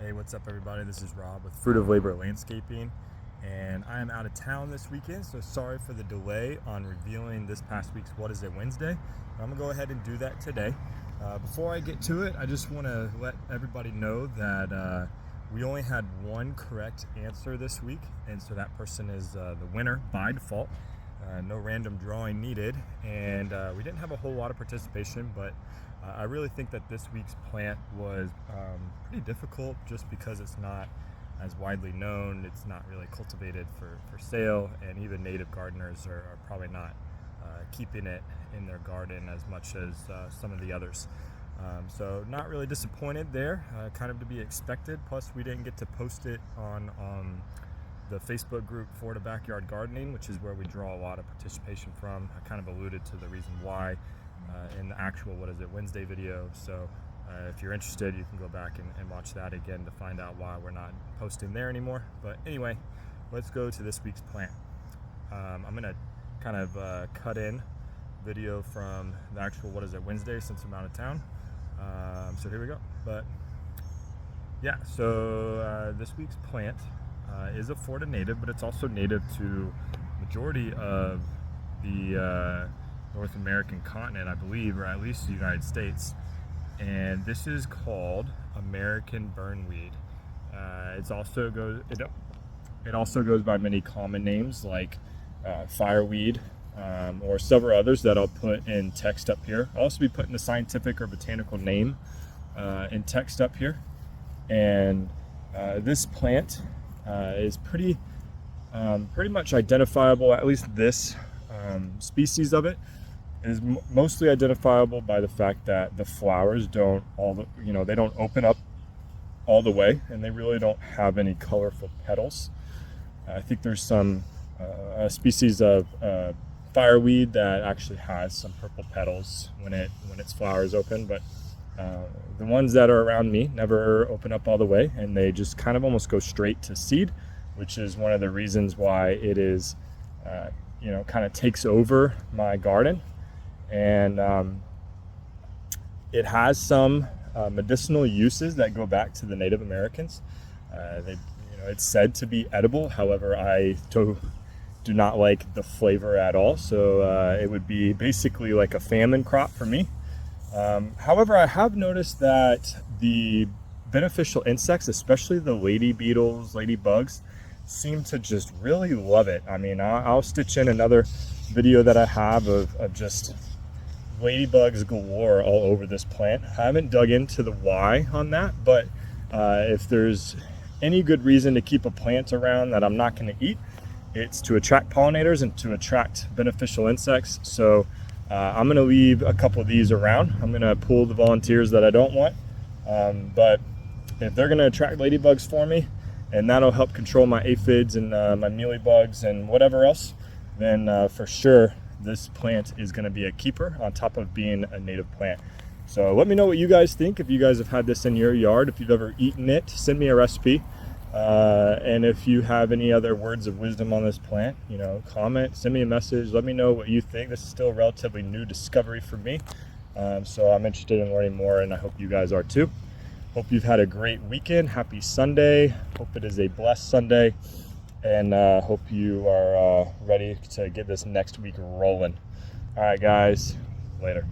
Hey, what's up everybody? This is Rob with Fruit of Labor Landscaping, and I am out of town this weekend, so sorry for the delay on revealing this past week's What Is It Wednesday. I'm gonna go ahead and do that today. Before I get to it, I just want to let everybody know that we only had one correct answer this week, and so that person is the winner by default. No random drawing needed, and we didn't have a whole lot of participation, but I really think that this week's plant was pretty difficult just because it's not as widely known. It's not really cultivated for sale, and even native gardeners are probably not keeping it in their garden as much as some of the others. So not really disappointed there, kind of to be expected. Plus we didn't get to post it on the Facebook group Florida Backyard Gardening, which is where we draw a lot of participation from. I kind of alluded to the reason why in the actual What Is It Wednesday video. So if you're interested, you can go back and watch that again to find out why we're not posting there anymore. But anyway, let's go to this week's plant. I'm gonna kind of cut in video from the actual What Is It Wednesday since I'm out of town. So here we go. But yeah, so this week's plant is a Florida native, but it's also native to majority of the North American continent, I believe, or at least the United States. And this is called American Burnweed. It also goes by many common names like fireweed, or several others that I'll put in text up here. I'll also be putting the scientific or botanical name in text up here. And this plant is pretty much identifiable, at least this species of it is mostly identifiable by the fact that the flowers don't they don't open up all the way, and they really don't have any colorful petals. I think there's some a species of fireweed that actually has some purple petals when its flowers open, but the ones that are around me never open up all the way, and they just kind of almost go straight to seed, which is one of the reasons why it is kind of takes over my garden. And it has some medicinal uses that go back to the Native Americans. It's said to be edible. However, I do not like the flavor at all. So it would be basically like a famine crop for me. However, I have noticed that the beneficial insects, especially the lady beetles, ladybugs, seem to just really love it. I mean, I'll stitch in another video that I have of just ladybugs galore all over this plant. I haven't dug into the why on that, but if there's any good reason to keep a plant around that I'm not going to eat, it's to attract pollinators and to attract beneficial insects. So I'm going to leave a couple of these around. I'm going to pull the volunteers that I don't want, but if they're going to attract ladybugs for me, and that'll help control my aphids and my mealybugs and whatever else, then for sure this plant is going to be a keeper on top of being a native plant. So let me know what you guys think. If you guys have had this in your yard, if you've ever eaten it, send me a recipe. And if you have any other words of wisdom on this plant, comment, send me a message, let me know what you think. This is still a relatively new discovery for me. So I'm interested in learning more, and I hope you guys are too. Hope you've had a great weekend. Happy Sunday. Hope it is a blessed Sunday. And hope you are ready to get this next week rolling. All right, guys. Later.